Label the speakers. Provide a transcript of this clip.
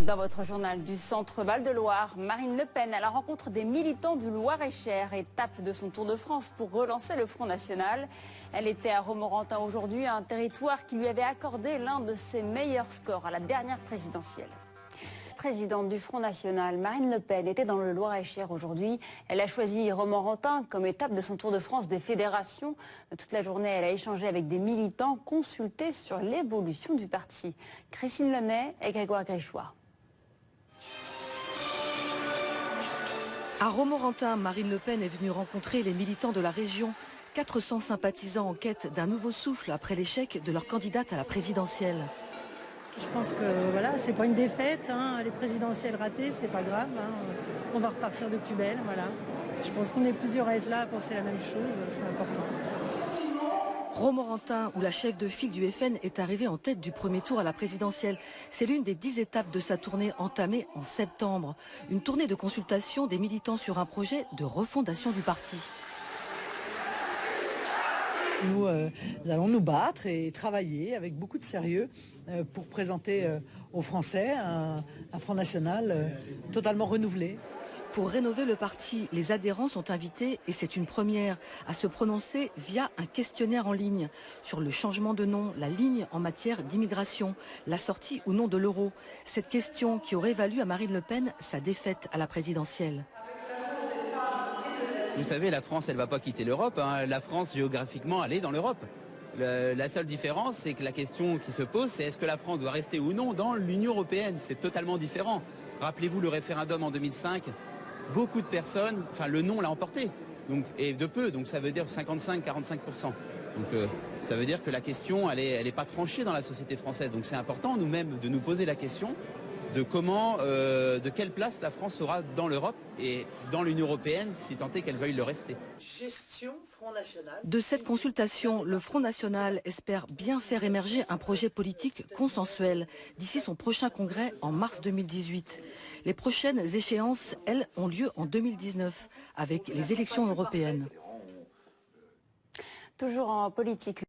Speaker 1: Dans votre journal du Centre-Val de Loire, Marine Le Pen à la rencontre des militants du Loir-et-Cher, étape de son Tour de France pour relancer le Front National. Elle était à Romorantin aujourd'hui, un territoire qui lui avait accordé l'un de ses meilleurs scores à la dernière présidentielle. Présidente du Front National, Marine Le Pen était dans le Loir-et-Cher aujourd'hui. Elle a choisi Romorantin comme étape de son Tour de France des fédérations. Toute la journée, elle a échangé avec des militants consultés sur l'évolution du parti. Christine Lenay et Grégoire Gréchois.
Speaker 2: À Romorantin, Marine Le Pen est venue rencontrer les militants de la région. 400 sympathisants en quête d'un nouveau souffle après l'échec de leur candidate à la présidentielle.
Speaker 3: Je pense que voilà, c'est pas une défaite, hein. Les présidentielles ratées, c'est pas grave, hein. On va repartir de plus belle, voilà. Je pense qu'on est plusieurs à être là à penser la même chose, c'est important.
Speaker 2: Romorantin, où la chef de file du FN est arrivée en tête du premier tour à la présidentielle. C'est l'une des 10 étapes de sa tournée entamée en septembre. Une tournée de consultation des militants sur un projet de refondation du parti.
Speaker 4: Nous allons nous battre et travailler avec beaucoup de sérieux pour présenter aux Français un Front National totalement renouvelé.
Speaker 2: Pour rénover le parti, les adhérents sont invités, et c'est une première, à se prononcer via un questionnaire en ligne sur le changement de nom, la ligne en matière d'immigration, la sortie ou non de l'euro. Cette question qui aurait valu à Marine Le Pen sa défaite à la présidentielle.
Speaker 5: Vous savez, la France, elle ne va pas quitter l'Europe. Hein. La France, géographiquement, elle est dans l'Europe. La seule différence, c'est que la question qui se pose, c'est est-ce que la France doit rester ou non dans l'Union européenne? C'est totalement différent. Rappelez-vous le référendum en 2005. Beaucoup de personnes, enfin le non l'a emporté, donc, et de peu, donc ça veut dire 55-45%. Donc ça veut dire que la question, elle est pas tranchée dans la société française. Donc c'est important nous-mêmes de nous poser la question de comment, de quelle place la France aura dans l'Europe et dans l'Union européenne, si tant est qu'elle veuille le rester.
Speaker 4: Gestion Front National.
Speaker 2: De cette consultation, le Front National espère bien faire émerger un projet politique consensuel d'ici son prochain congrès en mars 2018. Les prochaines échéances, elles, ont lieu en 2019 avec les élections européennes.
Speaker 1: Toujours en politique.